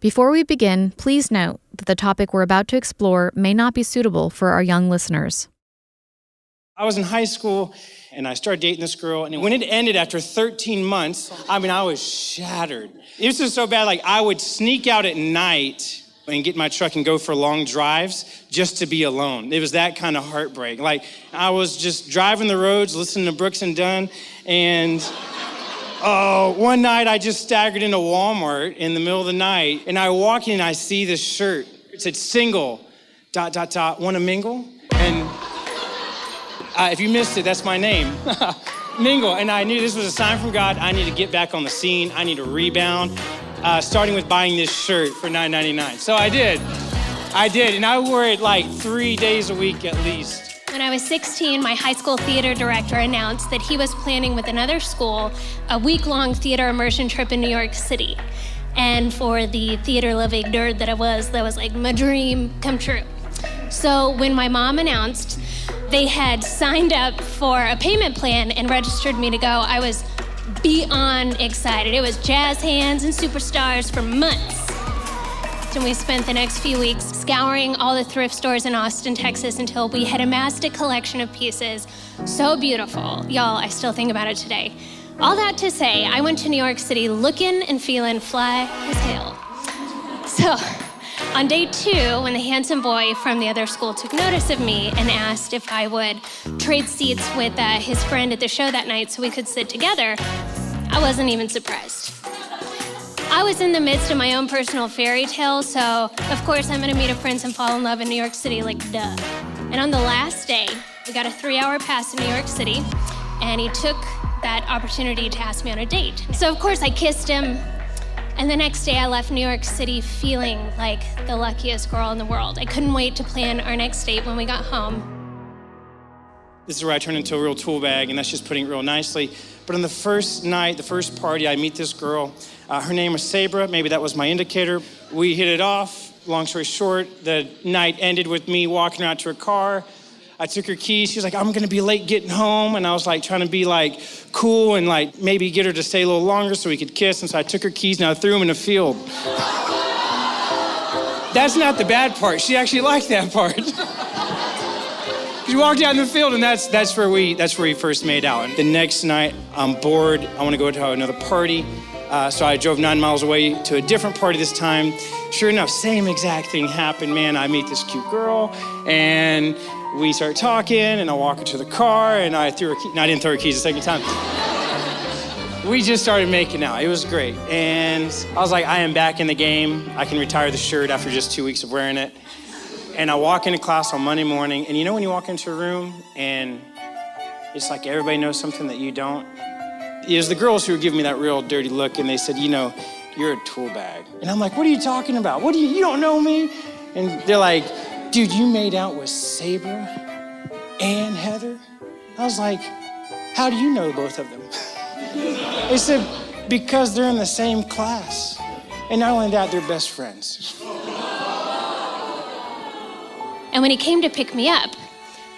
Before we begin, please note that the topic we're about to explore may not be suitable for our young listeners. I was in high school and I started dating this girl, and when it ended after 13 months, I was shattered. It was just so bad, like I would sneak out at night and get in my truck and go for long drives just to be alone. It was that kind of heartbreak. Like I was just driving the roads, listening to Brooks and Dunn, and one night I just staggered into Walmart in the middle of the night, and I walk in and I see this shirt. It said single, ... wanna mingle? And if you missed it, that's my name, Mingle. And I knew this was a sign from God. I need to get back on the scene. I need to rebound, starting with buying this shirt for $9.99. So I did, and I wore it like 3 days a week at least. When I was 16, my high school theater director announced that he was planning with another school a week-long theater immersion trip in New York City. And for the theater-loving nerd that I was, that was like my dream come true. So when my mom announced they had signed up for a payment plan and registered me to go, I was beyond excited. It was jazz hands and superstars for months. And we spent the next few weeks scouring all the thrift stores in Austin, Texas, until we had amassed a collection of pieces so beautiful. Y'all, I still think about it today. All that to say, I went to New York City looking and feeling fly as hell. So on day 2, when the handsome boy from the other school took notice of me and asked if I would trade seats with his friend at the show that night so we could sit together, I wasn't even surprised. I was in the midst of my own personal fairy tale, so of course I'm gonna meet a prince and fall in love in New York City, like duh. And on the last day, we got a 3-hour pass in New York City, and he took that opportunity to ask me on a date. So of course I kissed him, and the next day I left New York City feeling like the luckiest girl in the world. I couldn't wait to plan our next date when we got home. This is where I turn into a real tool bag, and that's just putting it real nicely. But on the first night, the first party, I meet this girl. Her name was Sabra. Maybe that was my indicator. We hit it off. Long story short, the night ended with me walking her out to her car. I took her keys. She was like, I'm gonna be late getting home. And I was like trying to be like cool and like maybe get her to stay a little longer so we could kiss. And so I took her keys and I threw them in a field. That's not the bad part. She actually liked that part. She walked out in the field, and that's where we first made out. And the next night, I'm bored. I want to go to another party. So I drove 9 miles away to a different party this time. Sure enough, same exact thing happened, man. I meet this cute girl, and we start talking, and I walk her to the car, and I threw her keys. No, I didn't throw her keys the second time. We just started making out. It was great. And I was like, I am back in the game. I can retire the shirt after just 2 weeks of wearing it. And I walk into class on Monday morning, and you know when you walk into a room and it's like everybody knows something that you don't? It was the girls who were giving me that real dirty look, and they said, you know, you're a tool bag. And I'm like, what are you talking about? You don't know me? And they're like, dude, you made out with Sabra and Heather? I was like, how do you know both of them? They said, because they're in the same class. And not only that, they're best friends. And when he came to pick me up,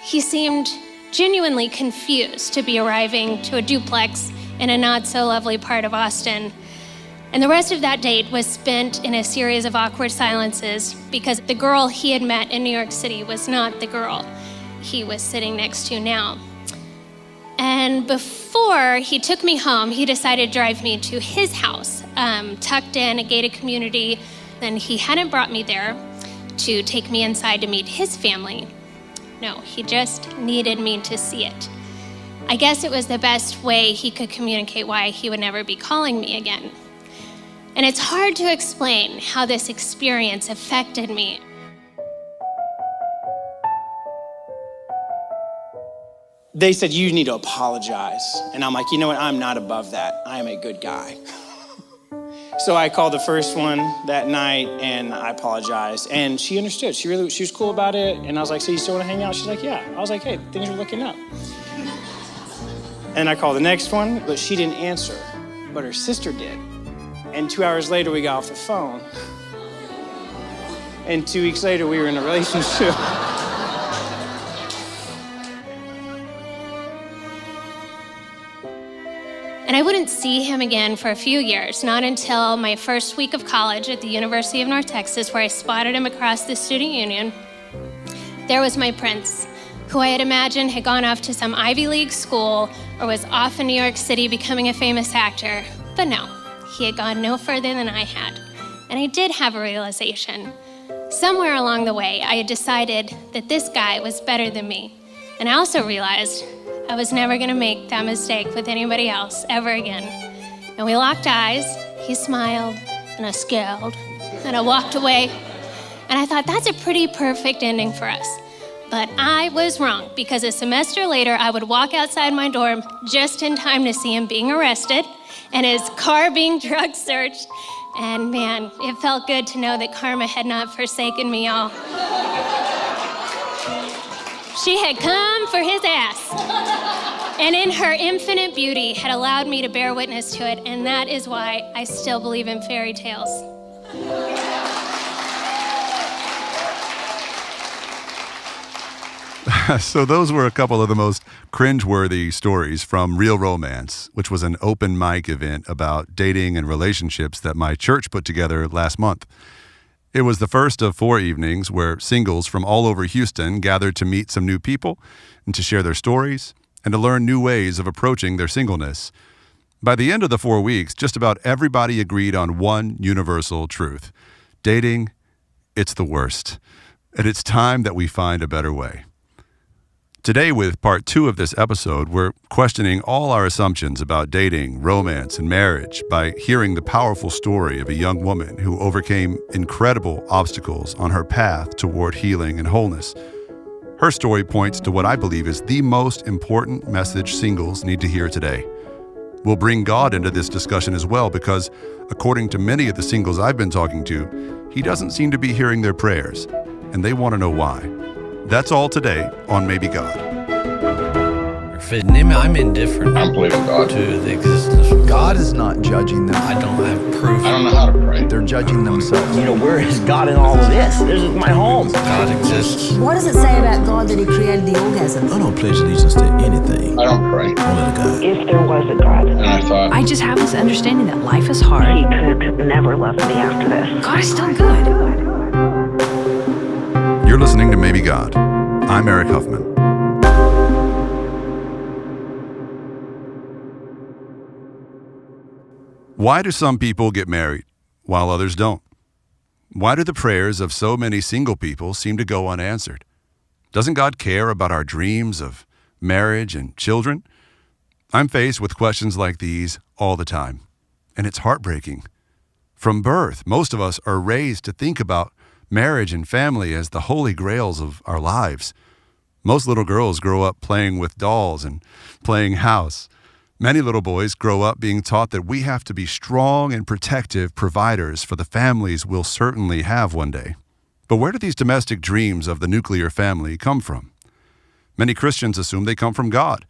he seemed genuinely confused to be arriving to a duplex in a not so lovely part of Austin. And the rest of that date was spent in a series of awkward silences because the girl he had met in New York City was not the girl he was sitting next to now. And before he took me home, he decided to drive me to his house, tucked in a gated community. And he hadn't brought me there to take me inside to meet his family. No, he just needed me to see it. I guess it was the best way he could communicate why he would never be calling me again. And it's hard to explain how this experience affected me. They said, you need to apologize. And I'm like, you know what? I'm not above that. I am a good guy. So I called the first one that night and I apologized. And she understood. She was cool about it. And I was like, so you still want to hang out? She's like, yeah. I was like, hey, things are looking up. And I called the next one, but she didn't answer. But her sister did. And 2 hours later, we got off the phone. And 2 weeks later, we were in a relationship. And I wouldn't see him again for a few years, not until my first week of college at the University of North Texas, where I spotted him across the student union. There was my prince, who I had imagined had gone off to some Ivy League school or was off in New York City becoming a famous actor. But no, he had gone no further than I had. And I did have a realization. Somewhere along the way, I had decided that this guy was better than me. And I also realized I was never gonna make that mistake with anybody else ever again. And we locked eyes, he smiled, and I scowled, and I walked away. And I thought, that's a pretty perfect ending for us. But I was wrong, because a semester later, I would walk outside my dorm just in time to see him being arrested and his car being drug searched. And man, it felt good to know that karma had not forsaken me, y'all. She had come for his ass. And in her infinite beauty had allowed me to bear witness to it, and that is why I still believe in fairy tales. So those were a couple of the most cringeworthy stories from Real Romance, which was an open mic event about dating and relationships that my church put together last month. It was the first of 4 evenings where singles from all over Houston gathered to meet some new people and to share their stories and to learn new ways of approaching their singleness. By the end of the 4 weeks, just about everybody agreed on one universal truth. Dating, it's the worst. And it's time that we find a better way. Today, with part 2 of this episode, we're questioning all our assumptions about dating, romance, and marriage by hearing the powerful story of a young woman who overcame incredible obstacles on her path toward healing and wholeness. Her story points to what I believe is the most important message singles need to hear today. We'll bring God into this discussion as well because, according to many of the singles I've been talking to, He doesn't seem to be hearing their prayers, and they want to know why. That's all today on Maybe God. I'm indifferent. I don't believe in God. To the existence of God. God is not judging them. I don't have proof. I don't know how to pray. They're judging themselves. You know, where is God in all of this? This is my home. God exists. What does it say about God that He created the orgasm? I don't pledge allegiance to anything. I don't pray. Only to God. If there was a God. And I thought, I just have this understanding that life is hard. He could never love me after this. God is still good. You're listening to Maybe God. I'm Eric Huffman. Why do some people get married while others don't? Why do the prayers of so many single people seem to go unanswered? Doesn't God care about our dreams of marriage and children? I'm faced with questions like these all the time, and it's heartbreaking. From birth, most of us are raised to think about marriage and family as the holy grails of our lives. Most little girls grow up playing with dolls and playing house. Many little boys grow up being taught that we have to be strong and protective providers for the families we'll certainly have one day. But where do these domestic dreams of the nuclear family come from? Many Christians assume they come from God.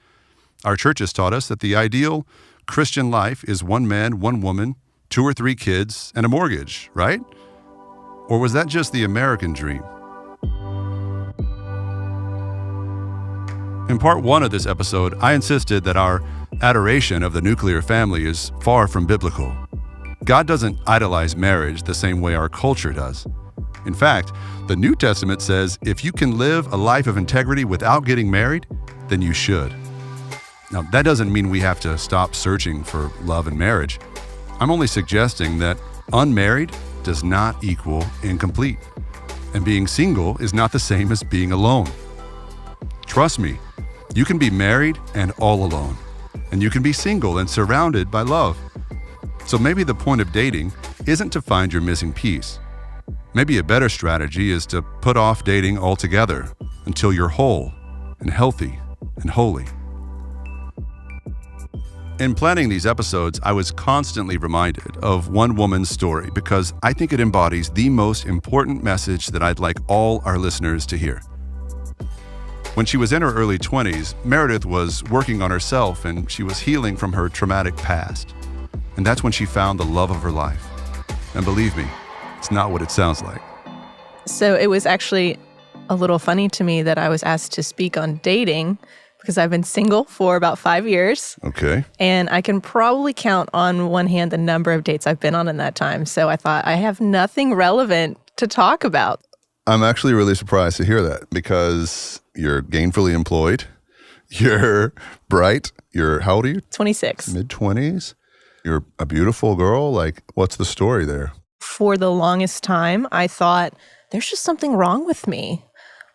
Our church has taught us that the ideal Christian life is one man, one woman, 2 or 3 kids, and a mortgage, right? Or was that just the American dream? In part 1 of this episode, I insisted that our adoration of the nuclear family is far from biblical. God doesn't idolize marriage the same way our culture does. In fact, the New Testament says if you can live a life of integrity without getting married, then you should. Now, that doesn't mean we have to stop searching for love and marriage. I'm only suggesting that unmarried does not equal incomplete, and being single is not the same as being alone. Trust me, you can be married and all alone, and you can be single and surrounded by love. So maybe the point of dating isn't to find your missing piece. Maybe a better strategy is to put off dating altogether until you're whole and healthy and holy. In planning these episodes, I was constantly reminded of one woman's story because I think it embodies the most important message that I'd like all our listeners to hear. When she was in her early 20s, Meredith was working on herself and she was healing from her traumatic past. And that's when she found the love of her life. And believe me, it's not what it sounds like. So it was actually a little funny to me that I was asked to speak on dating because I've been single for about 5 years. Okay. And I can probably count on one hand the number of dates I've been on in that time. So I thought I have nothing relevant to talk about. I'm actually really surprised to hear that because you're gainfully employed. You're bright. How old are you? 26. Mid-20s. You're a beautiful girl. Like, what's the story there? For the longest time, I thought there's just something wrong with me.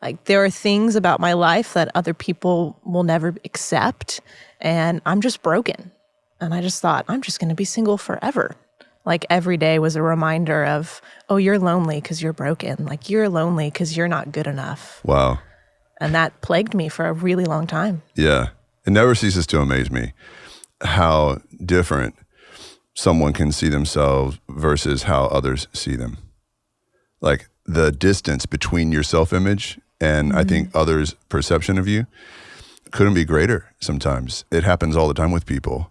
Like, there are things about my life that other people will never accept, and I'm just broken. And I just thought, I'm just going to be single forever. Like, every day was a reminder of, oh, you're lonely because you're broken. Like, you're lonely because you're not good enough. Wow. And that plagued me for a really long time. Yeah. It never ceases to amaze me how different someone can see themselves versus how others see them. Like the distance between your self-image and I think others' perception of you couldn't be greater sometimes. It happens all the time with people.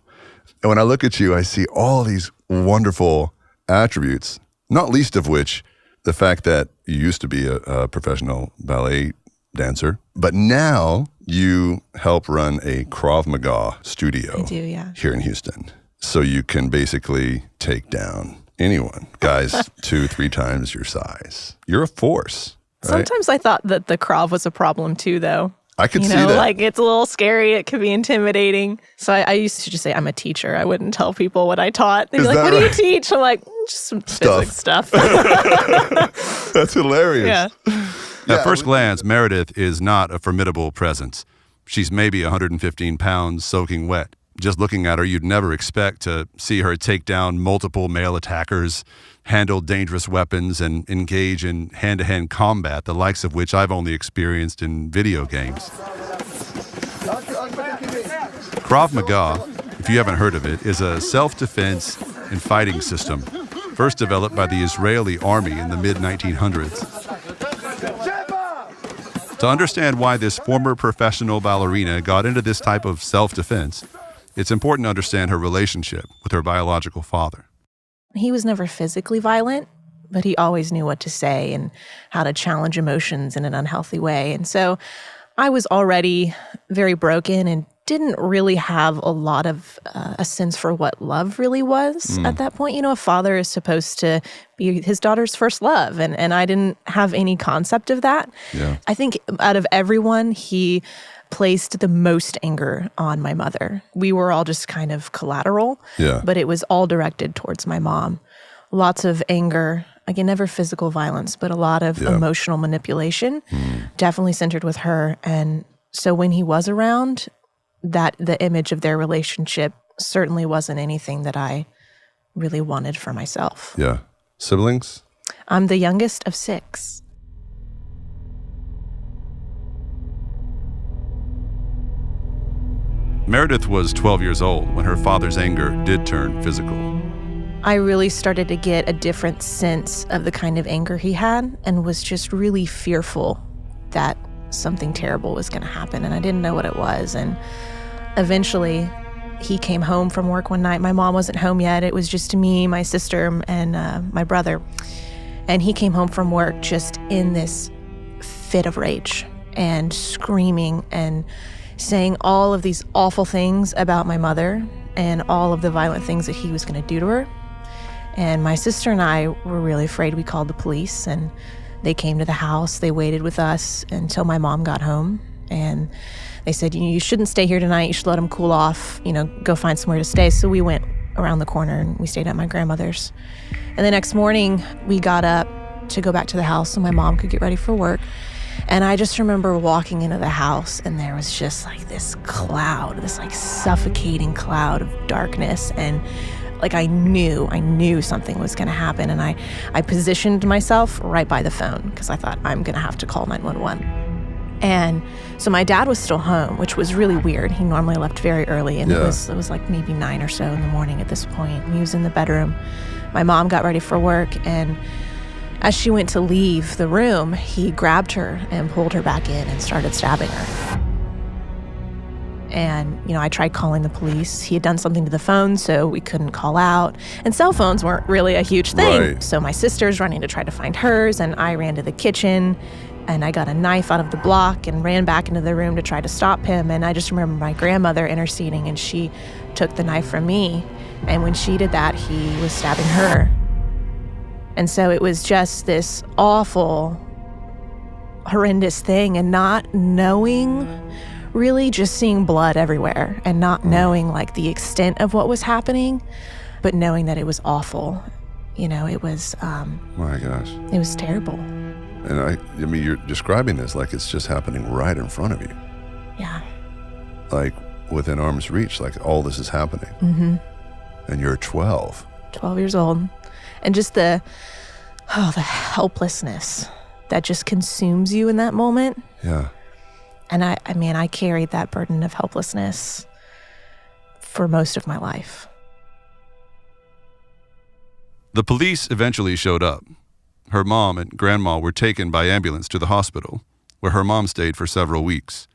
And when I look at you, I see all these wonderful attributes, not least of which the fact that you used to be a professional ballet dancer, but now you help run a Krav Maga studio. I do, yeah. Here in Houston. So you can basically take down anyone, guys 2-3 times your size. You're a force. Right? Sometimes I thought that the Krav was a problem too, though. I could see that. Like it's a little scary. It could be intimidating. So I used to just say, I'm a teacher. I wouldn't tell people what I taught. They'd be like, what do you teach? I'm like, just some physics stuff. That's hilarious. Yeah. At first glance, Meredith is not a formidable presence. She's maybe 115 pounds soaking wet. Just looking at her, you'd never expect to see her take down multiple male attackers, handle dangerous weapons, and engage in hand-to-hand combat, the likes of which I've only experienced in video games. Krav Maga, if you haven't heard of it, is a self-defense and fighting system, first developed by the Israeli army in the mid-1900s. To understand why this former professional ballerina got into this type of self-defense, it's important to understand her relationship with her biological father. He was never physically violent, but he always knew what to say and how to challenge emotions in an unhealthy way. And so I was already very broken and didn't really have a lot of a sense for what love really was at that point. You know, a father is supposed to be his daughter's first love, and I didn't have any concept of that. Yeah. I think out of everyone, he placed the most anger on my mother. We were all just kind of collateral, but it was all directed towards my mom. Lots of anger, again, never physical violence, but a lot of emotional manipulation, definitely centered with her. And so when he was around, that the image of their relationship certainly wasn't anything that I really wanted for myself. Yeah. Siblings? I'm the youngest of 6. Meredith was 12 years old when her father's anger did turn physical. I really started to get a different sense of the kind of anger he had and was just really fearful that something terrible was going to happen, and I didn't know what it was. And eventually, he came home from work one night. My mom wasn't home yet. It was just me, my sister, and my brother. And he came home from work just in this fit of rage and screaming and saying all of these awful things about my mother and all of the violent things that he was going to do to her. And my sister and I were really afraid. We called the police, and they came to the house. They waited with us until my mom got home. And they said, you shouldn't stay here tonight. You should let him cool off, go find somewhere to stay. So we went around the corner and we stayed at my grandmother's. And the next morning, we got up to go back to the house so my mom could get ready for work. And I just remember walking into the house, and there was just like this cloud, this like suffocating cloud of darkness. And like I knew something was going to happen. And I positioned myself right by the phone because I thought I'm going to have to call 911. And so my dad was still home, which was really weird. He normally left very early, and it was like maybe 9 or so in the morning at this point. And he was in the bedroom. My mom got ready for work, and as she went to leave the room, he grabbed her and pulled her back in and started stabbing her. And, I tried calling the police. He had done something to the phone, so we couldn't call out. And cell phones weren't really a huge thing. Right. So my sister's running to try to find hers, and I ran to the kitchen. And I got a knife out of the block and ran back into the room to try to stop him. And I just remember my grandmother interceding, and she took the knife from me. And when she did that, he was stabbing her. And so it was just this awful, horrendous thing, and not knowing, really just seeing blood everywhere and not knowing like the extent of what was happening, but knowing that it was awful. It was, My gosh. it was terrible. And I mean, you're describing this like it's just happening right in front of you. Yeah. Like within arm's reach, like all this is happening. Mm-hmm. And you're 12. 12 years old. And just the helplessness that just consumes you in that moment. Yeah. And I carried that burden of helplessness for most of my life. The police eventually showed up. Her mom and grandma were taken by ambulance to the hospital, where her mom stayed for several weeks.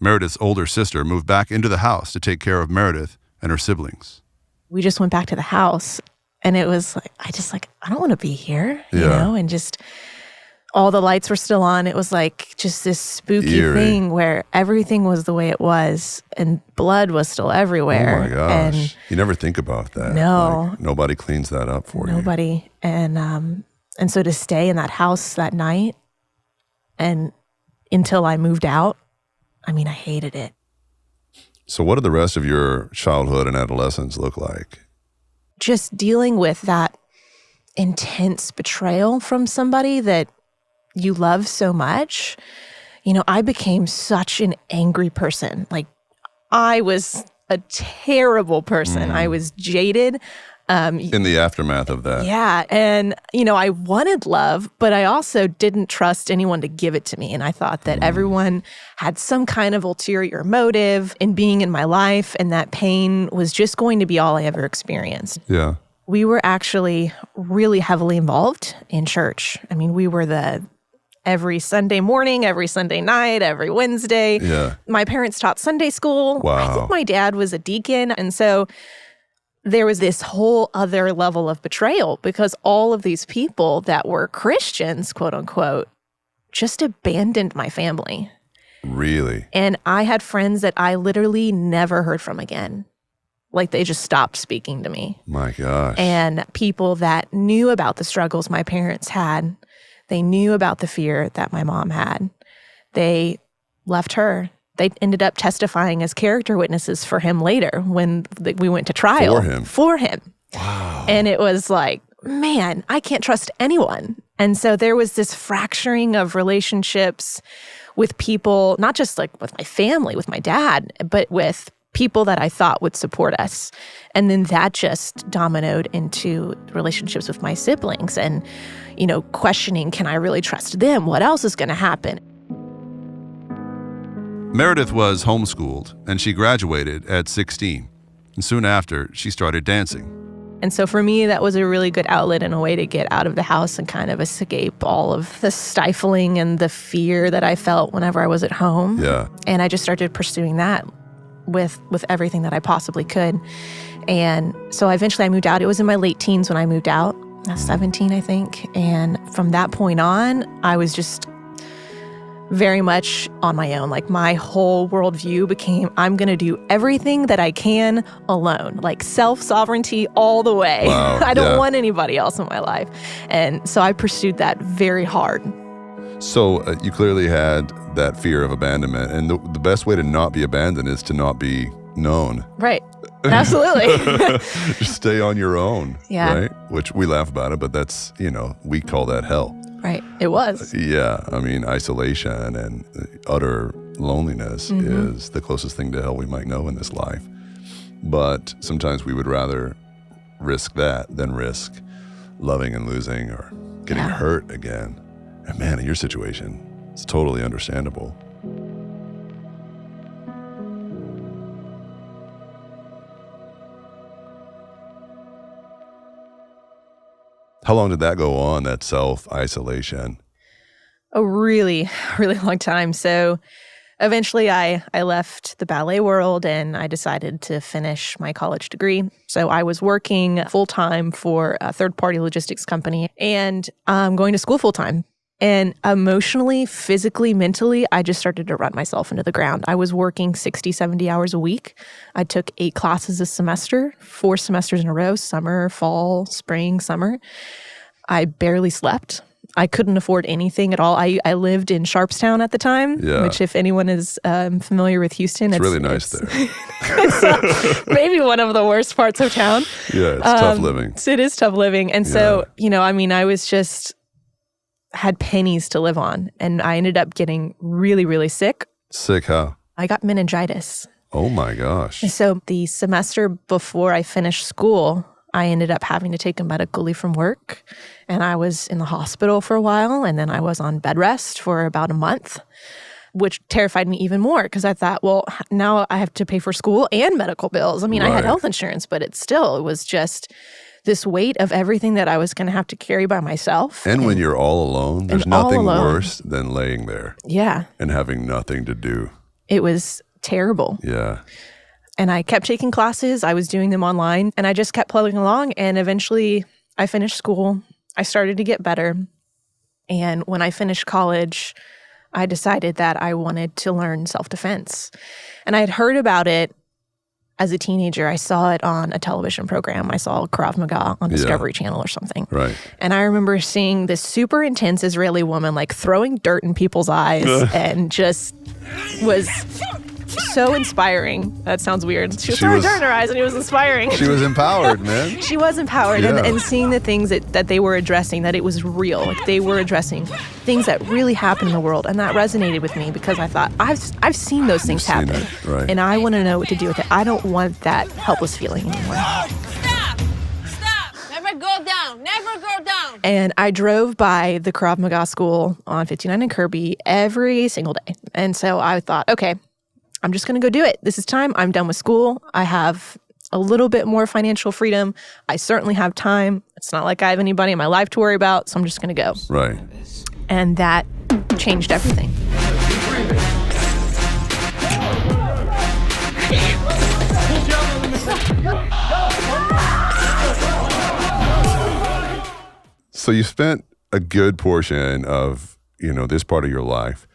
Meredith's older sister moved back into the house to take care of Meredith and her siblings. We just went back to the house, and it was like, I don't want to be here, you know? And just all the lights were still on. It was like just this spooky Eerie thing where everything was the way it was, and blood was still everywhere. Oh my gosh. And you never think about that. No. Like, nobody cleans that up for you. Nobody. And so to stay in that house that night and until I moved out, I hated it. So what did the rest of your childhood and adolescence look like? Just dealing with that intense betrayal from somebody that you love so much. I became such an angry person. Like, I was a terrible person. I was jaded. In the aftermath of that. Yeah. And, I wanted love, but I also didn't trust anyone to give it to me. And I thought that everyone had some kind of ulterior motive in being in my life, and that pain was just going to be all I ever experienced. Yeah. We were actually really heavily involved in church. We were every Sunday morning, every Sunday night, every Wednesday. Yeah. My parents taught Sunday school. Wow. I think my dad was a deacon. And so there was this whole other level of betrayal because all of these people that were Christians, quote unquote, just abandoned my family. Really? And I had friends that I literally never heard from again. Like, they just stopped speaking to me. My gosh. And people that knew about the struggles my parents had, they knew about the fear that my mom had. They left her. They ended up testifying as character witnesses for him later when we went to trial. For him. Wow. And it was like, man, I can't trust anyone. And so there was this fracturing of relationships with people, not just like with my family, with my dad, but with people that I thought would support us. And then that just dominoed into relationships with my siblings and, questioning, can I really trust them? What else is going to happen? Meredith was homeschooled, and she graduated at 16. And soon after, she started dancing. And so for me, that was a really good outlet and a way to get out of the house and kind of escape all of the stifling and the fear that I felt whenever I was at home. Yeah. And I just started pursuing that with everything that I possibly could. And so eventually I moved out. It was in my late teens when I moved out. I was 17, I think. And from that point on, I was just very much on my own. Like, my whole worldview became, I'm going to do everything that I can alone, like self-sovereignty all the way. Wow, I don't want anybody else in my life. And so I pursued that very hard. So you clearly had that fear of abandonment. And the best way to not be abandoned is to not be known. Right. Absolutely. Just stay on your own. Yeah. Right? Which we laugh about it, but that's, we call that hell. Right. It was. Yeah. Isolation and utter loneliness is the closest thing to hell we might know in this life. But sometimes we would rather risk that than risk loving and losing or getting hurt again. And man, in your situation, it's totally understandable. How long did that go on, that self-isolation? A really, really long time. So eventually I left the ballet world and I decided to finish my college degree. So I was working full-time for a third-party logistics company and going to school full-time. And emotionally, physically, mentally, I just started to run myself into the ground. I was working 60, 70 hours a week. I took 8 classes a semester, 4 semesters in a row, summer, fall, spring, summer. I barely slept. I couldn't afford anything at all. I lived in Sharpstown at the time, which if anyone is familiar with Houston, it's really nice there. It's maybe one of the worst parts of town. Yeah, it's tough living. It is tough living. And so, I was just had pennies to live on. And I ended up getting really, really sick. Sick how? I got meningitis. Oh my gosh. And so the semester before I finished school, I ended up having to take a medical leave from work. And I was in the hospital for a while. And then I was on bed rest for about a month, which terrified me even more because I thought, well, now I have to pay for school and medical bills. I mean, I had health insurance, but it was just this weight of everything that I was going to have to carry by myself. And when you're all alone, there's nothing worse than laying there. Yeah. And having nothing to do. It was terrible. Yeah. And I kept taking classes. I was doing them online. And I just kept plugging along. And eventually I finished school. I started to get better. And when I finished college, I decided that I wanted to learn self-defense. And I had heard about it as a teenager. I saw it on a television program. I saw Krav Maga on Discovery Channel or something. Right. And I remember seeing this super intense Israeli woman like throwing dirt in people's eyes and just was so inspiring. That sounds weird. She was throwing dirt in her eyes and it was inspiring. She was empowered, man. She was empowered. Yeah. And seeing the things that they were addressing, that it was real. Like they were addressing things that really happen in the world. And that resonated with me because I thought, I've seen those things happen. Right. And I want to know what to do with it. I don't want that helpless feeling anymore. Stop! Never go down! Never go down! And I drove by the Krav Maga school on 59 and Kirby every single day. And so I thought, okay, I'm just going to go do it. This is time. I'm done with school. I have a little bit more financial freedom. I certainly have time. It's not like I have anybody in my life to worry about, so I'm just going to go. Right. And that changed everything. So you spent a good portion of, this part of your life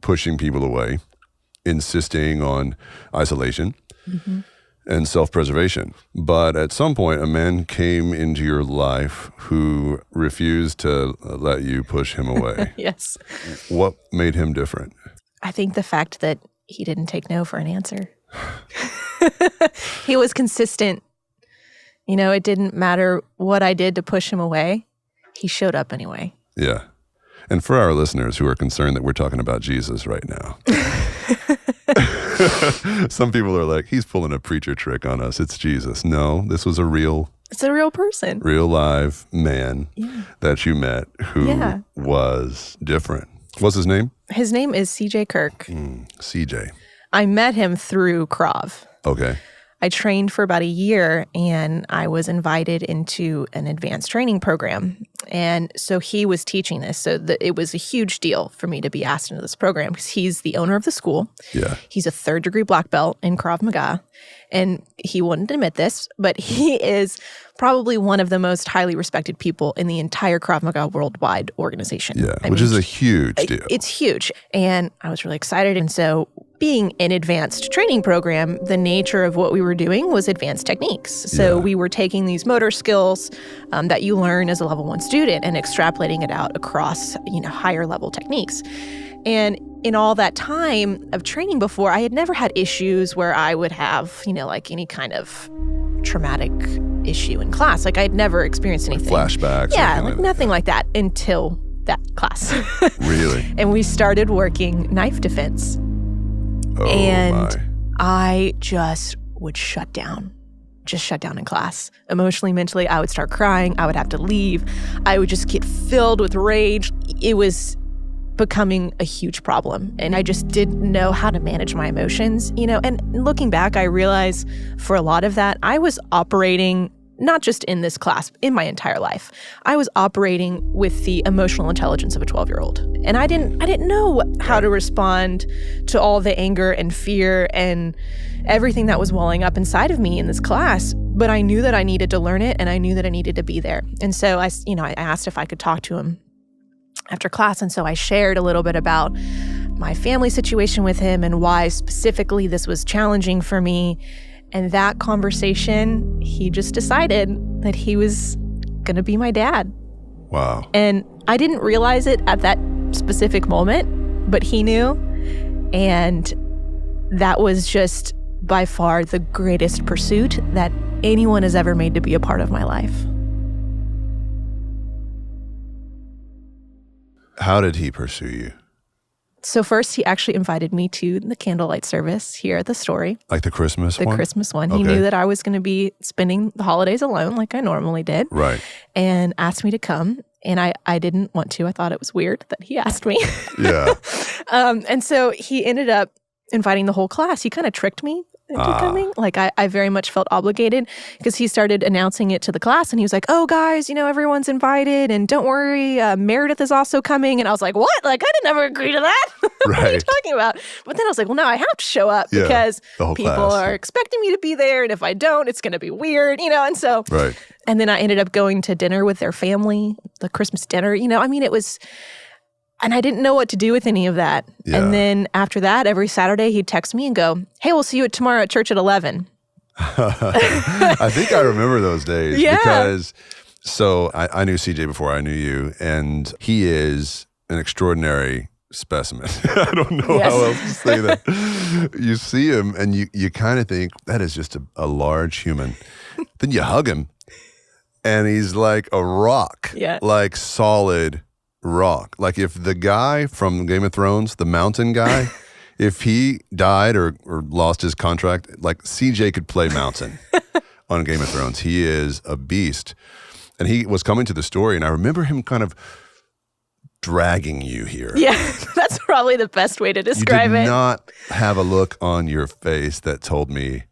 pushing people away, insisting on isolation and self-preservation. But at some point, a man came into your life who refused to let you push him away. Yes. What made him different? I think the fact that he didn't take no for an answer. He was consistent. It didn't matter what I did to push him away. He showed up anyway. Yeah. And for our listeners who are concerned that we're talking about Jesus right now, some people are like, he's pulling a preacher trick on us. It's Jesus. No, this was it's a real person. Real live man that you met who was different. What's his name? His name is CJ Kirk. CJ. I met him through Krav. Okay. I trained for about a year and I was invited into an advanced training program. And so he was teaching this. So it was a huge deal for me to be asked into this program because he's the owner of the school. Yeah. He's a 3rd degree black belt in Krav Maga. And he wouldn't admit this, but he is probably one of the most highly respected people in the entire Krav Maga worldwide organization. Yeah, which is a huge deal. It's huge. And I was really excited. And so being an advanced training program, the nature of what we were doing was advanced techniques. So we were taking these motor skills that you learn as a level 1 student and extrapolating it out across, higher level techniques. And in all that time of training before, I had never had issues where I would have, like any kind of traumatic issue in class. Like I'd never experienced anything. Flashbacks. Yeah, like nothing like that until that class. Really? And we started working knife defense. Oh, and I just would shut down in class. Emotionally, mentally, I would start crying. I would have to leave. I would just get filled with rage. It was becoming a huge problem. And I just didn't know how to manage my emotions, and looking back, I realized for a lot of that, I was operating not just in this class, in my entire life. I was operating with the emotional intelligence of a 12-year-old. And I didn't know how to respond to all the anger and fear and everything that was welling up inside of me in this class. But I knew that I needed to learn it and I knew that I needed to be there. And so I asked if I could talk to him. after class. And so I shared a little bit about my family situation with him and why specifically this was challenging for me. And that conversation, he just decided that he was going to be my dad. Wow. And I didn't realize it at that specific moment, but he knew. And that was just by far the greatest pursuit that anyone has ever made to be a part of my life. How did he pursue you? So first, he actually invited me to the candlelight service here at the Story. Like the Christmas one? The Christmas one. Okay. He knew that I was going to be spending the holidays alone like I normally did. Right. And asked me to come. And I didn't want to. I thought it was weird that he asked me. Yeah. And so he ended up inviting the whole class. He kind of tricked me into coming. Like I very much felt obligated because he started announcing it to the class and he was like, oh guys, everyone's invited and don't worry, Meredith is also coming. And I was like, what? Like I didn't ever agree to that. What are you talking about? But then I was like, well, no, I have to show up because people class are expecting me to be there. And if I don't, it's going to be weird, and so. Right. And then I ended up going to dinner with their family, the Christmas dinner, it was. And I didn't know what to do with any of that. Yeah. And then after that, every Saturday, he'd text me and go, hey, we'll see you tomorrow at church at 11. I think I remember those days. Yeah. Because, so I knew CJ before I knew you, and he is an extraordinary specimen. I don't know how else to say that. You see him, and you kind of think, that is just a large human. Then you hug him, and he's like a rock. Yeah. Like solid rock. Like if the guy from Game of Thrones, the mountain guy, if he died or lost his contract, like CJ could play mountain on Game of Thrones. He is a beast. And he was coming to the Story, and I remember him kind of dragging you here. Yeah, that's probably the best way to describe it. You did not have a look on your face that told me,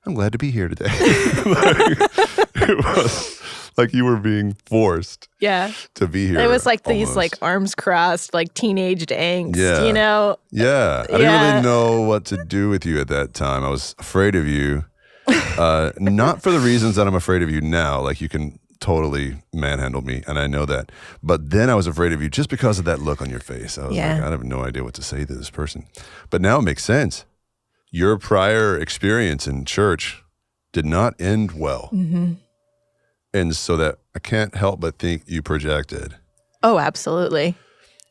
I'm glad to be here today. It was like you were being forced to be here. It was like these almost. like arms crossed, like teenage angst, Yeah. I didn't really know what to do with you at that time. I was afraid of you. Not for the reasons that I'm afraid of you now. Like you can totally manhandle me, and I know that. But then I was afraid of you just because of that look on your face. I was like, I have no idea what to say to this person. But now it makes sense. Your prior experience in church did not end well. Mm-hmm. And so that I can't help but think you projected. Oh, absolutely.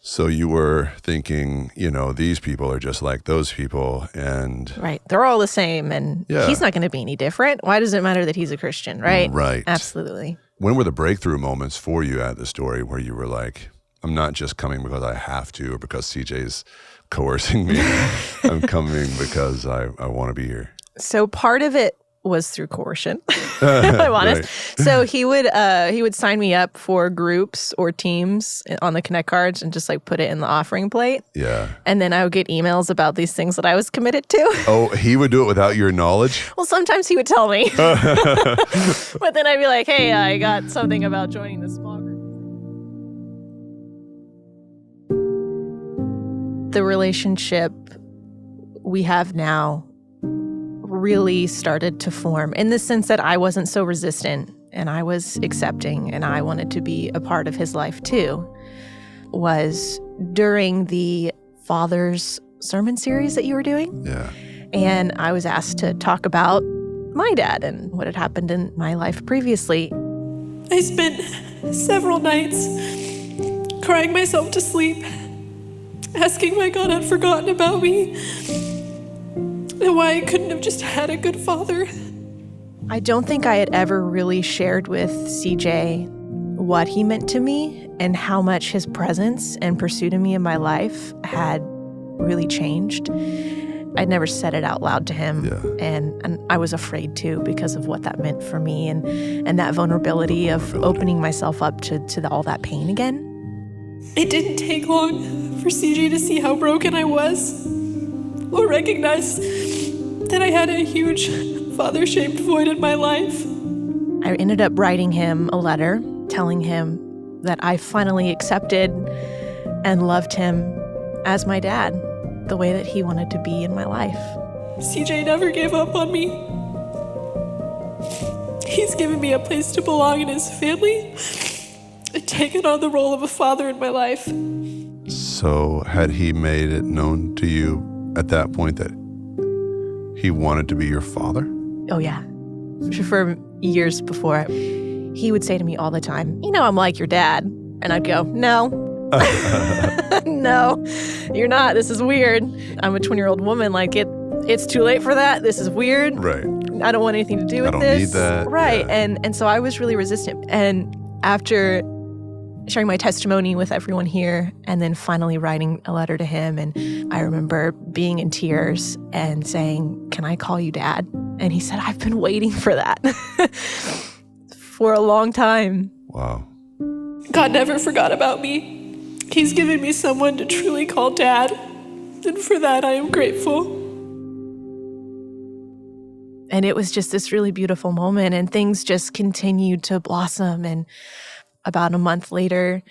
So you were thinking, these people are just like those people, and right, they're all the same, and he's not going to be any different. Why does it matter that he's a Christian, right? Right. Absolutely. When were the breakthrough moments for you at the Story where you were like, I'm not just coming because I have to or because CJ's coercing me. I'm coming because I want to be here. So part of it was through coercion, if I'm honest. Right. So he would sign me up for groups or teams on the Connect cards and just like put it in the offering plate. Yeah. And then I would get emails about these things that I was committed to. Oh, he would do it without your knowledge? Well, sometimes he would tell me. But then I'd be like, hey, I got something about joining the small group. The relationship we have now really started to form in the sense that I wasn't so resistant and I was accepting and I wanted to be a part of his life too, was during the Father's sermon series that you were doing. Yeah. And I was asked to talk about my dad and what had happened in my life previously. I spent several nights crying myself to sleep, asking why God had forgotten about me, and why I couldn't have just had a good father. I don't think I had ever really shared with CJ what he meant to me and how much his presence and pursuit of me in my life had really changed. I'd never said it out loud to him, and I was afraid to because of what that meant for me and that vulnerability of opening myself up to all that pain again. It didn't take long for CJ to see how broken I was or recognize that I had a huge father-shaped void in my life. I ended up writing him a letter telling him that I finally accepted and loved him as my dad, the way that he wanted to be in my life. CJ never gave up on me. He's given me a place to belong in his family, and taken on the role of a father in my life. So had he made it known to you at that point that he wanted to be your father? Oh, yeah. For years before, he would say to me all the time, I'm like your dad. And I'd go, no. No, you're not. This is weird. I'm a 20-year-old woman. Like, it's too late for that. This is weird. Right. I don't want anything to do with this. I don't need that. Right. Yeah. And so I was really resistant. And after sharing my testimony with everyone here and then finally writing a letter to him, and I remember being in tears and saying, can I call you Dad? And he said, I've been waiting for that for a long time. Wow. God never forgot about me. He's given me someone to truly call Dad. And for that, I am grateful. And it was just this really beautiful moment, and things just continued to blossom. And about a month later,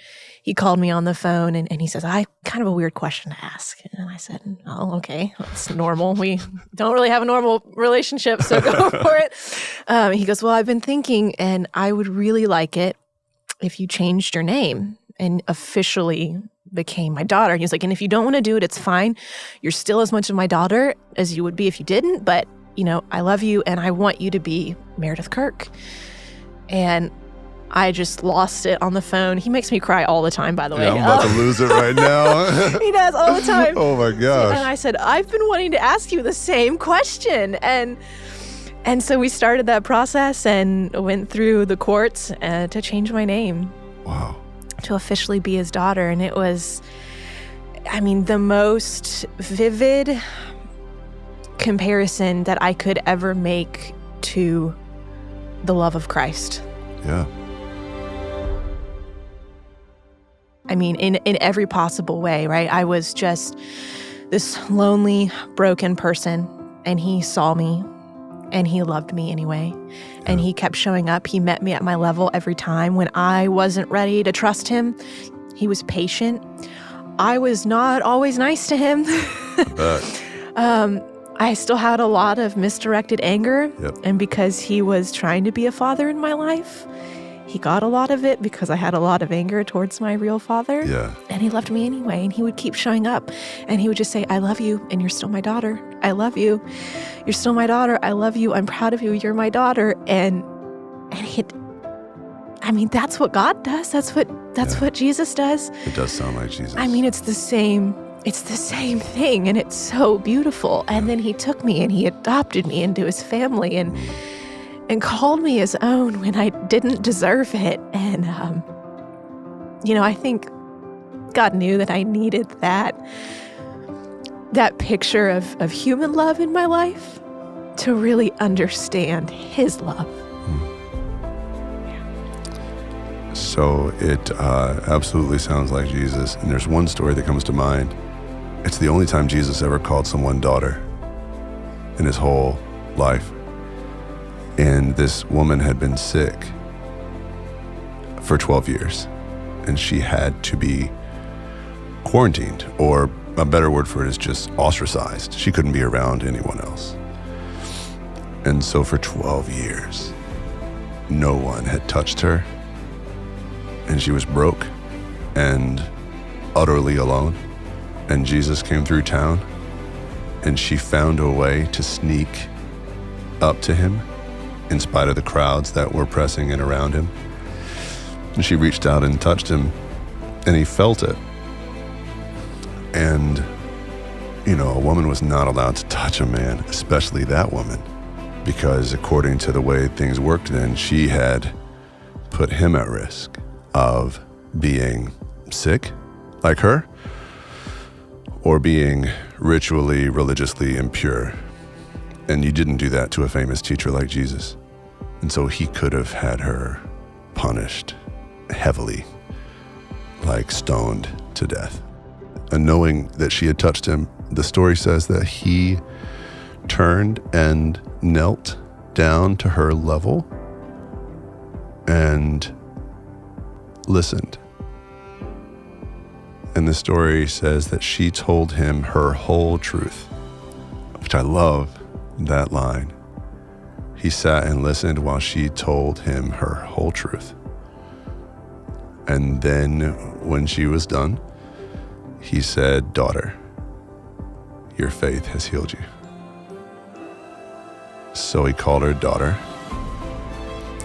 he called me on the phone and he says, I kind of a weird question to ask. And I said, oh, okay, that's normal. We don't really have a normal relationship, so go for it. He goes, well, I've been thinking, and I would really like it if you changed your name and officially became my daughter. He's like, and if you don't want to do it, it's fine. You're still as much of my daughter as you would be if you didn't, but I love you and I want you to be Meredith Kirk. And I just lost it on the phone. He makes me cry all the time, by the way. I'm about to lose it right now. He does all the time. Oh my gosh. And I said, I've been wanting to ask you the same question. And so we started that process and went through the courts to change my name. Wow. To officially be his daughter. And it was, the most vivid comparison that I could ever make to the love of Christ. Yeah. In every possible way, right? I was just this lonely, broken person, and he saw me, and he loved me anyway. And he kept showing up. He met me at my level every time. When I wasn't ready to trust him, he was patient. I was not always nice to him. I still had a lot of misdirected anger. Yep. And because he was trying to be a father in my life, he got a lot of it because I had a lot of anger towards my real father. Yeah. And he loved me anyway. And he would keep showing up. And he would just say, I love you. And you're still my daughter. I love you. You're still my daughter. I love you. I'm proud of you. You're my daughter. And that's what God does. That's what Jesus does. It does sound like Jesus. It's the same thing, and it's so beautiful. And then he took me and he adopted me into his family and called me his own when I didn't deserve it. And, I think God knew that I needed that picture of human love in my life to really understand his love. So it absolutely sounds like Jesus. And there's one story that comes to mind. It's the only time Jesus ever called someone daughter in his whole life. And this woman had been sick for 12 years. And she had to be quarantined, or a better word for it is just ostracized. She couldn't be around anyone else. And so for 12 years, no one had touched her. And she was broke and utterly alone. And Jesus came through town, and she found a way to sneak up to him in spite of the crowds that were pressing in around him. And she reached out and touched him, and he felt it. And, a woman was not allowed to touch a man, especially that woman, because according to the way things worked then, she had put him at risk of being sick like her, or being ritually, religiously impure. And you didn't do that to a famous teacher like Jesus. And so he could have had her punished heavily, like stoned to death. And knowing that she had touched him, the story says that he turned and knelt down to her level and listened. And the story says that she told him her whole truth, which I love that line. He sat and listened while she told him her whole truth. And then when she was done, he said, "Daughter, your faith has healed you." So he called her daughter,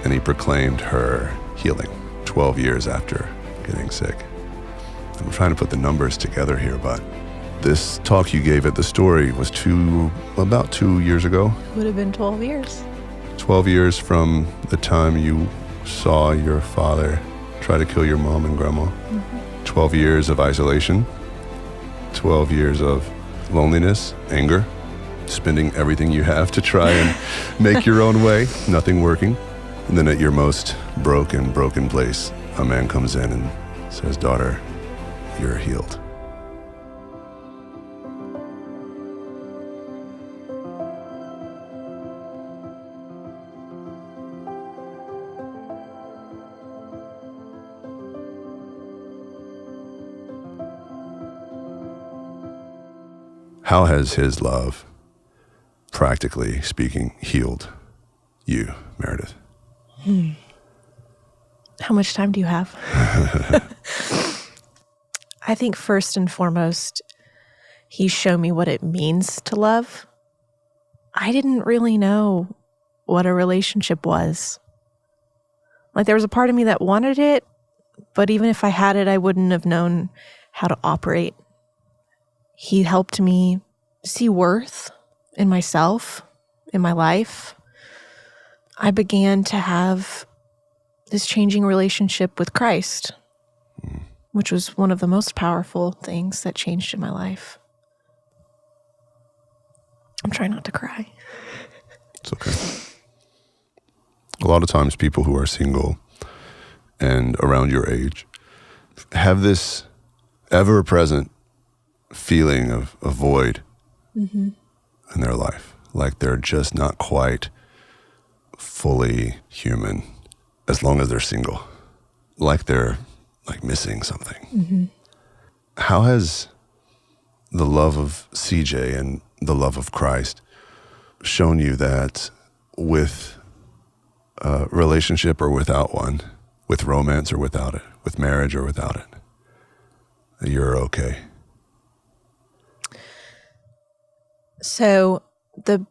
and he proclaimed her healing 12 years after getting sick. I'm trying to put the numbers together here, but this talk you gave at the story was about 2 years ago. It would have been 12 years. 12 years from the time you saw your father try to kill your mom and grandma. 12 years of isolation. 12 years of loneliness, anger, spending everything you have to try and make your own way, nothing working. And then at your most broken place, a man comes in and says, "Daughter, you're healed." How has his love, practically speaking, healed you, Meredith? How much time do you have? I think first and foremost, he showed me what it means to love. I didn't really know what a relationship was. Like, there was a part of me that wanted it, but even if I had it, I wouldn't have known how to operate. He helped me see worth in myself, in my life. I began to have this changing relationship with Christ, which was one of the most powerful things that changed in my life. I'm trying not to cry. It's okay. A lot of times people who are single and around your age have this ever-present feeling of a void in their life. Like they're just not quite fully human as long as they're single. Like they're missing something. How has the love of CJ and the love of Christ shown you that with a relationship or without one, with romance or without it, with marriage or without it, that you're okay? So the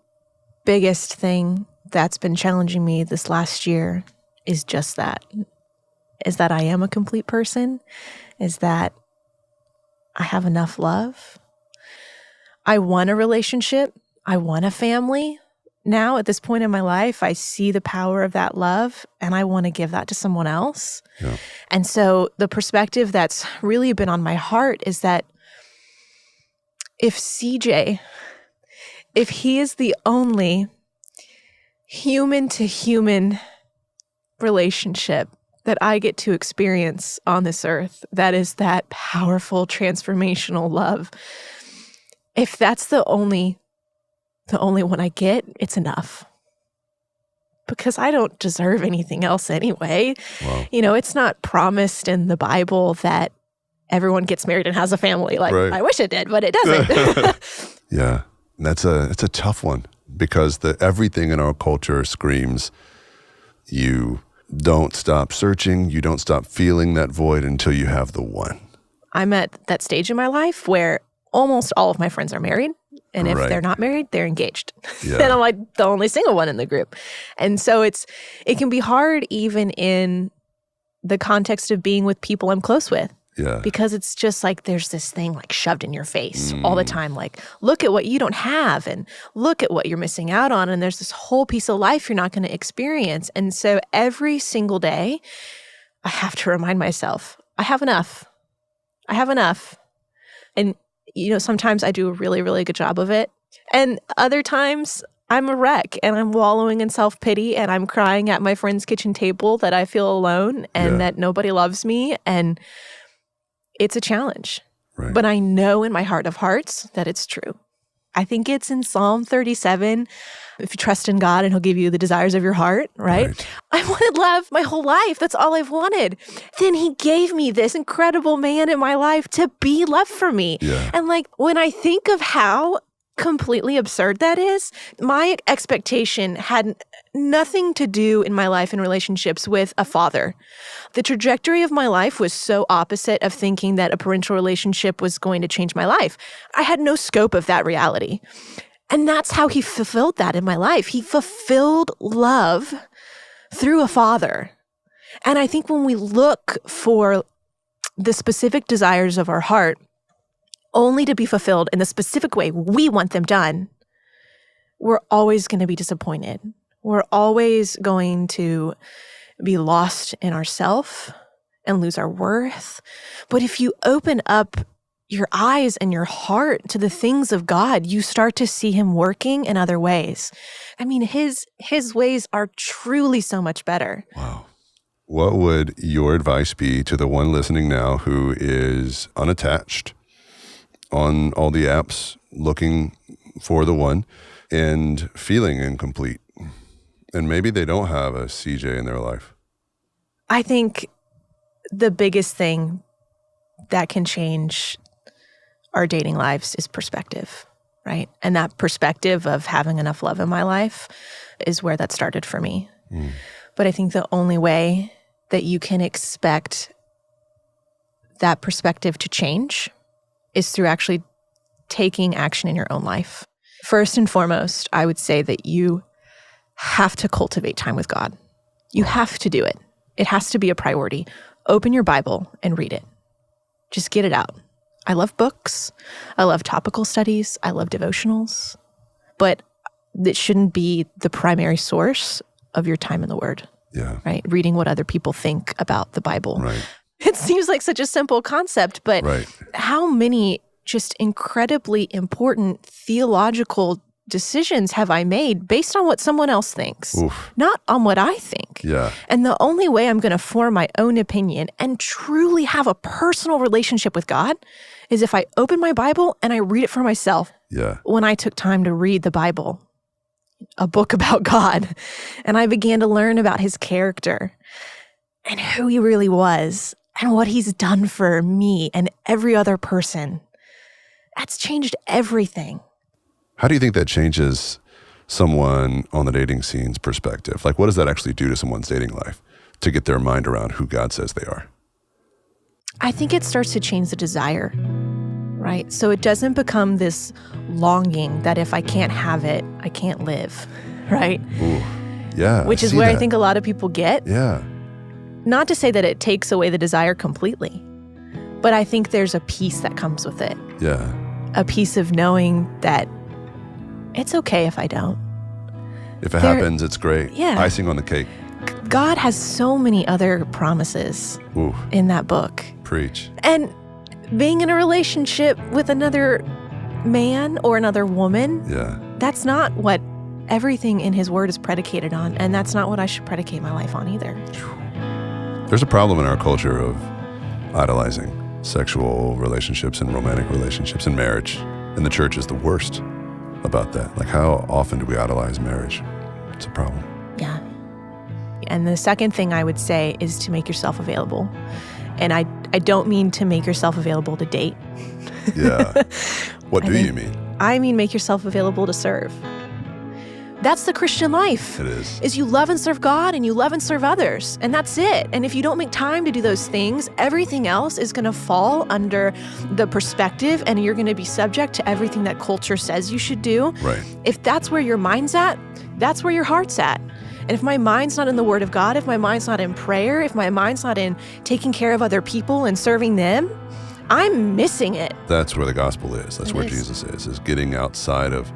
biggest thing that's been challenging me this last year is just that. Is that I am a complete person. Is that I have enough love. I want a relationship. I want a family. Now, at this point in my life, I see the power of that love, and I want to give that to someone else. Yeah. And so the perspective that's really been on my heart is that if CJ, if he is the only human-to-human relationship that I get to experience on this earth, that is that powerful, transformational love, if that's the only one I get, it's enough. Because I don't deserve anything else anyway. Wow. You know, it's not promised in the Bible that everyone gets married and has a family. Like, right. I wish it did, but it doesn't. Yeah. It's a tough one because everything in our culture screams, you don't stop searching, you don't stop feeling that void until you have the one. I'm at that stage in my life where almost all of my friends are married. And if they're not married, they're engaged. Yeah. And I'm like the only single one in the group. And so it can be hard even in the context of being with people I'm close with. Yeah. Because it's just like there's this thing like shoved in your face all the time. Like, look at what you don't have and look at what you're missing out on. And there's this whole piece of life you're not going to experience. And so every single day, I have to remind myself, I have enough. I have enough. And, you know, sometimes I do a really, really good job of it. And other times I'm a wreck and I'm wallowing in self-pity and I'm crying at my friend's kitchen table that I feel alone and that nobody loves me. And it's a challenge, but I know in my heart of hearts that it's true. I think it's in Psalm 37, if you trust in God and he'll give you the desires of your heart, right? I wanted love my whole life. That's all I've wanted. Then he gave me this incredible man in my life to be love for me. Yeah. And like, when I think of how completely absurd that is? My expectation had nothing to do in my life and relationships with a father. The trajectory of my life was so opposite of thinking that a parental relationship was going to change my life. I had no scope of that reality. And that's how he fulfilled that in my life. He fulfilled love through a father. And I think when we look for the specific desires of our heart only to be fulfilled in the specific way we want them done, we're always going to be disappointed. We're always going to be lost in ourselves and lose our worth. But if you open up your eyes and your heart to the things of God, you start to see him working in other ways. I mean, his ways are truly so much better. Wow. What would your advice be to the one listening now who is unattached on all the apps, looking for the one and feeling incomplete? And maybe they don't have a CJ in their life. I think the biggest thing that can change our dating lives is perspective, right? And that perspective of having enough love in my life is where that started for me. But I think the only way that you can expect that perspective to change is through actually taking action in your own life. First and foremost, I would say that you have to cultivate time with God. You have to do it. It has to be a priority. Open your Bible and read it. Just get it out. I love books. I love topical studies. I love devotionals. But it shouldn't be the primary source of your time in the Word. Yeah. Right? Reading what other people think about the Bible. Right. It seems like such a simple concept, but Right. how many just incredibly important theological decisions have I made based on what someone else thinks, not on what I think? Yeah. And the only way I'm going to form my own opinion and truly have a personal relationship with God is if I open my Bible and I read it for myself. Yeah. When I took time to read the Bible, a book about God, and I began to learn about his character and who he really was and what he's done for me and every other person, that's changed everything. How do you think that changes someone on the dating scene's perspective? Like, what does that actually do to someone's dating life to get their mind around who God says they are? I think it starts to change the desire, right? So it doesn't become this longing that if I can't have it, I can't live, right? Ooh, yeah. Which is where I think a lot of people get. Yeah. Not to say that it takes away the desire completely, but I think there's a peace that comes with it. Yeah. A peace of knowing that it's okay if I don't. If it happens, it's great. Yeah. Icing on the cake. God has so many other promises in that book. Preach. And being in a relationship with another man or another woman, that's not what everything in his word is predicated on. And that's not what I should predicate my life on either. There's a problem in our culture of idolizing sexual relationships and romantic relationships and marriage. And the church is the worst about that. Like, how often do we idolize marriage? It's a problem. Yeah. And the second thing I would say is to make yourself available. And I don't mean to make yourself available to date. Yeah. What do you mean? I mean make yourself available to serve. That's the Christian life. It is. Is you love and serve God and you love and serve others. And that's it. And if you don't make time to do those things, everything else is going to fall under the perspective and you're going to be subject to everything that culture says you should do. Right. If that's where your mind's at, that's where your heart's at. And if my mind's not in the Word of God, if my mind's not in prayer, if my mind's not in taking care of other people and serving them, I'm missing it. That's where the gospel is. That's where Jesus is getting outside of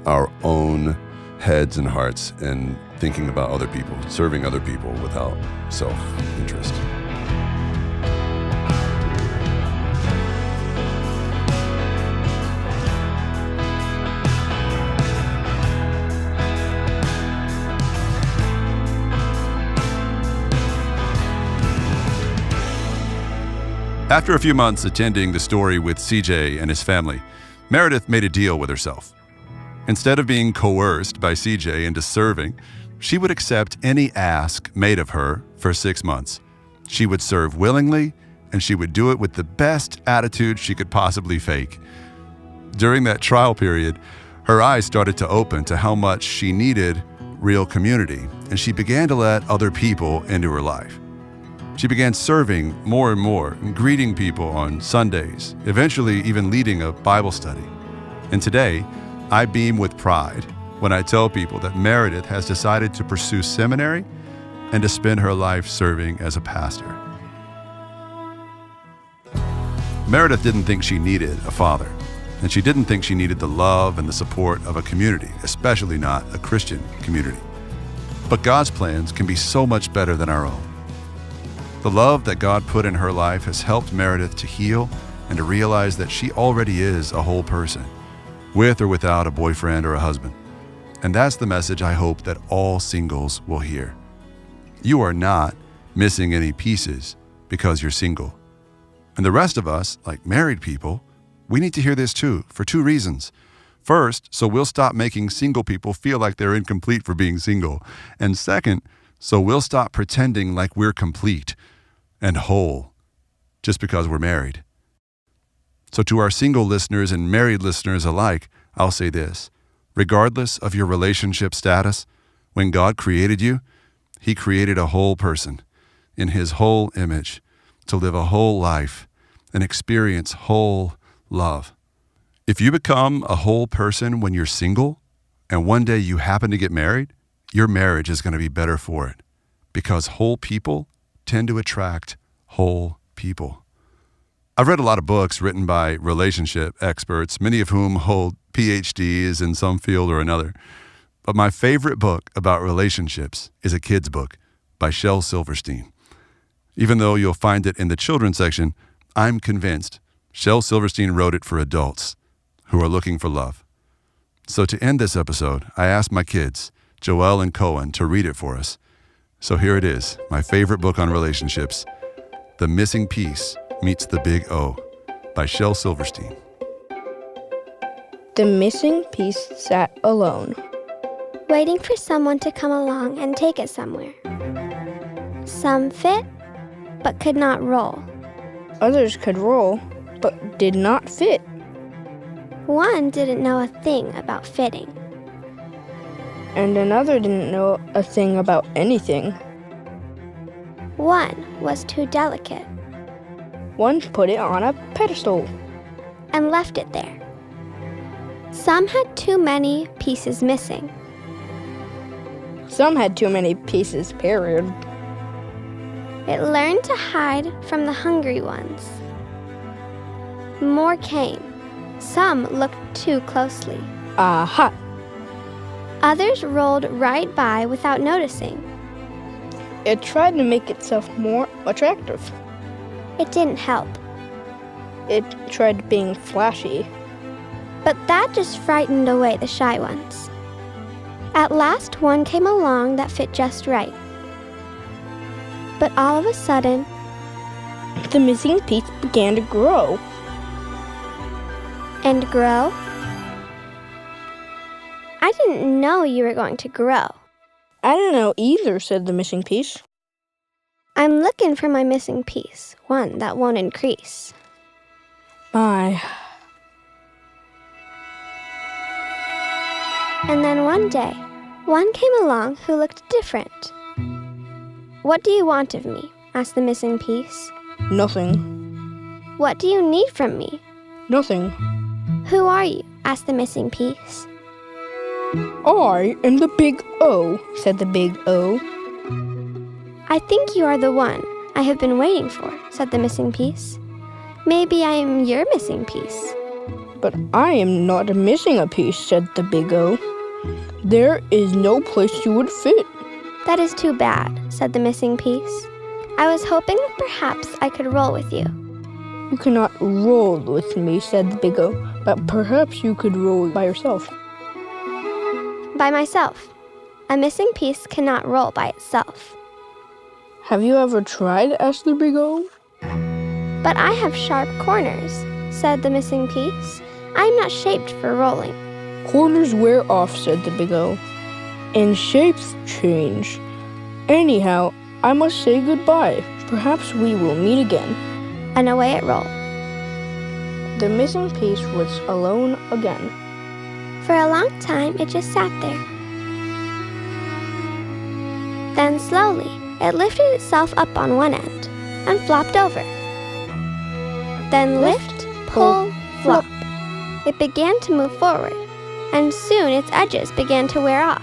our own heads and hearts and thinking about other people, serving other people without self-interest. After a few months attending the story with CJ and his family, Meredith made a deal with herself. Instead of being coerced by CJ into serving, she would accept any ask made of her for 6 months. She would serve willingly, and she would do it with the best attitude she could possibly fake. During that trial period, her eyes started to open to how much she needed real community, and she began to let other people into her life. She began serving more and more, and greeting people on Sundays, eventually even leading a Bible study. And today, I beam with pride when I tell people that Meredith has decided to pursue seminary and to spend her life serving as a pastor. Meredith didn't think she needed a father, and she didn't think she needed the love and the support of a community, especially not a Christian community. But God's plans can be so much better than our own. The love that God put in her life has helped Meredith to heal and to realize that she already is a whole person, with or without a boyfriend or a husband. And that's the message I hope that all singles will hear. You are not missing any pieces because you're single. And the rest of us, like married people, we need to hear this too, for two reasons. First, so we'll stop making single people feel like they're incomplete for being single. And second, so we'll stop pretending like we're complete and whole just because we're married. So to our single listeners and married listeners alike, I'll say this. Regardless of your relationship status, when God created you, He created a whole person in His whole image to live a whole life and experience whole love. If you become a whole person when you're single and one day you happen to get married, your marriage is going to be better for it because whole people tend to attract whole people. I've read a lot of books written by relationship experts, many of whom hold PhDs in some field or another. But my favorite book about relationships is a kid's book by Shel Silverstein. Even though you'll find it in the children's section, I'm convinced Shel Silverstein wrote it for adults who are looking for love. So to end this episode, I asked my kids, Joelle and Cohen, to read it for us. So here it is, my favorite book on relationships, The Missing Piece Meets the Big O by Shel Silverstein. The missing piece sat alone, waiting for someone to come along and take it somewhere. Some fit, but could not roll. Others could roll, but did not fit. One didn't know a thing about fitting. And another didn't know a thing about anything. One was too delicate. One put it on a pedestal and left it there. Some had too many pieces missing. Some had too many pieces, period. It learned to hide from the hungry ones. More came. Some looked too closely. Aha! Others rolled right by without noticing. It tried to make itself more attractive. It didn't help. It tried being flashy. But that just frightened away the shy ones. At last, one came along that fit just right. But all of a sudden, the missing piece began to grow. And grow? I didn't know you were going to grow. I don't know either, said the missing piece. I'm looking for my missing piece, one that won't increase. My. And then one day, one came along who looked different. What do you want of me? Asked the missing piece. Nothing. What do you need from me? Nothing. Who are you? Asked the missing piece. I am the Big O, said the Big O. I think you are the one I have been waiting for, said the missing piece. Maybe I am your missing piece. But I am not missing a piece, said the Big O. There is no place you would fit. That is too bad, said the missing piece. I was hoping that perhaps I could roll with you. You cannot roll with me, said the Big O, but perhaps you could roll by yourself. By myself. A missing piece cannot roll by itself. Have you ever tried? Asked the Big O. But I have sharp corners, said the missing piece. I am not shaped for rolling. Corners wear off, said the Big O, and shapes change. Anyhow, I must say goodbye. Perhaps we will meet again. And away it rolled. the missing piece was alone again. For a long time, it just sat there. Then slowly, it lifted itself up on one end and flopped over. Then lift, pull, flop. It began to move forward, and soon its edges began to wear off.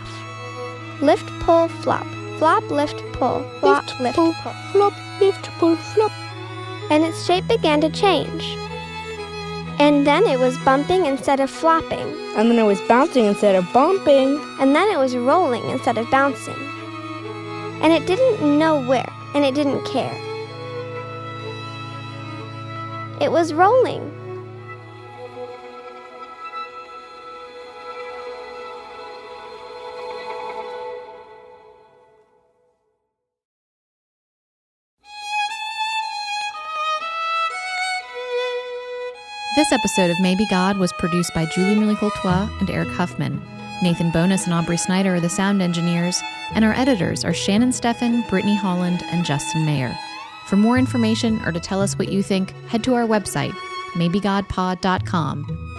Lift, pull, flop. Flop, lift, pull. Flop, lift, pull. Flop, lift, pull, flop. And its shape began to change. And then it was bumping instead of flopping. And then it was bouncing instead of bumping. And then it was rolling instead of bouncing. And it didn't know where, and it didn't care. It was rolling. This episode of Maybe God was produced by Julie Muley-Courtois and Eric Huffman. Nathan Bonus and Aubrey Snyder are the sound engineers, and our editors are Shannon Steffen, Brittany Holland, and Justin Mayer. For more information or to tell us what you think, head to our website, maybegodpod.com.